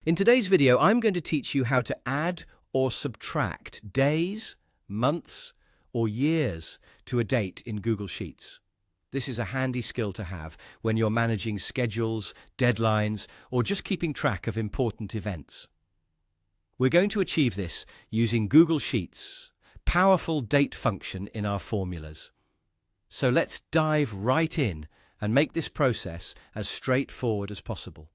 In today's video, I'm going to teach you how to add or subtract days, months, or years to a date in Google Sheets. This is a handy skill to have when you're managing schedules, deadlines, or just keeping track of important events. We're going to achieve this using Google Sheets' powerful date function in our formulas. So let's dive right in and make this process as straightforward as possible.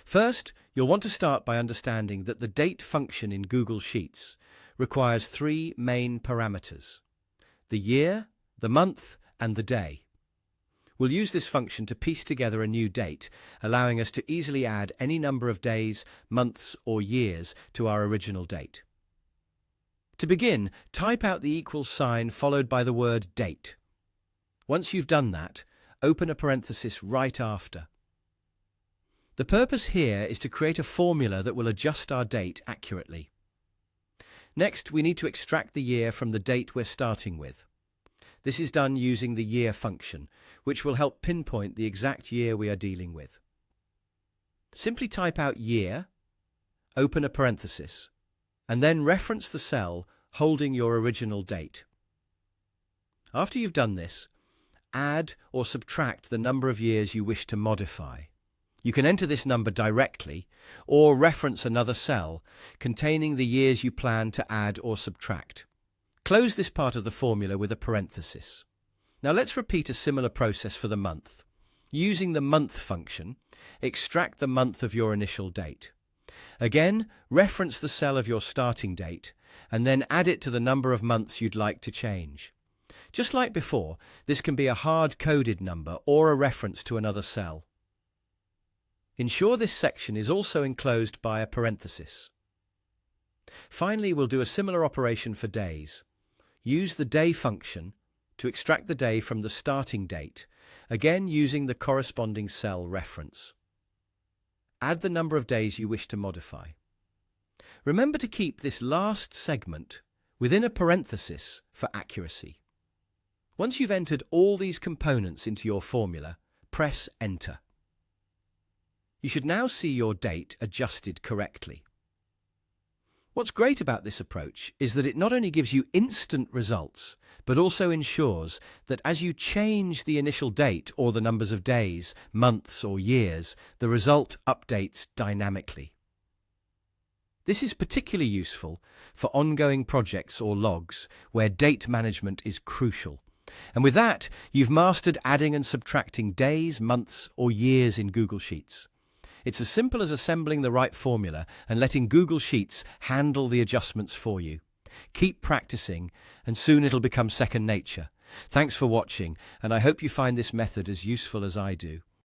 First, you'll want to start by understanding that the date function in Google Sheets requires three main parameters: the year, the month, and the day. We'll use this function to piece together a new date, allowing us to easily add any number of days, months, or years to our original date. To begin, type out the equals sign followed by the word date. Once you've done that, open a parenthesis right after. The purpose here is to create a formula that will adjust our date accurately. Next, we need to extract the year from the date we're starting with. This is done using the year function, which will help pinpoint the exact year we are dealing with. Simply type out year, open a parenthesis, and then reference the cell holding your original date. After you've done this, add or subtract the number of years you wish to modify. You can enter this number directly or reference another cell containing the years you plan to add or subtract. Close this part of the formula with a parenthesis. Now let's repeat a similar process for the month. Using the month function, extract the month of your initial date. Again, reference the cell of your starting date and then add it to the number of months you'd like to change. Just like before, this can be a hard-coded number or a reference to another cell. Ensure this section is also enclosed by a parenthesis. Finally, we'll do a similar operation for days. Use the day function to extract the day from the starting date, again using the corresponding cell reference. Add the number of days you wish to modify. Remember to keep this last segment within a parenthesis for accuracy. Once you've entered all these components into your formula, press Enter. You should now see your date adjusted correctly. What's great about this approach is that it not only gives you instant results, but also ensures that as you change the initial date or the numbers of days, months, or years, the result updates dynamically. This is particularly useful for ongoing projects or logs where date management is crucial. And with that, you've mastered adding and subtracting days, months, or years in Google Sheets. It's as simple as assembling the right formula and letting Google Sheets handle the adjustments for you. Keep practicing, and soon it'll become second nature. Thanks for watching, and I hope you find this method as useful as I do.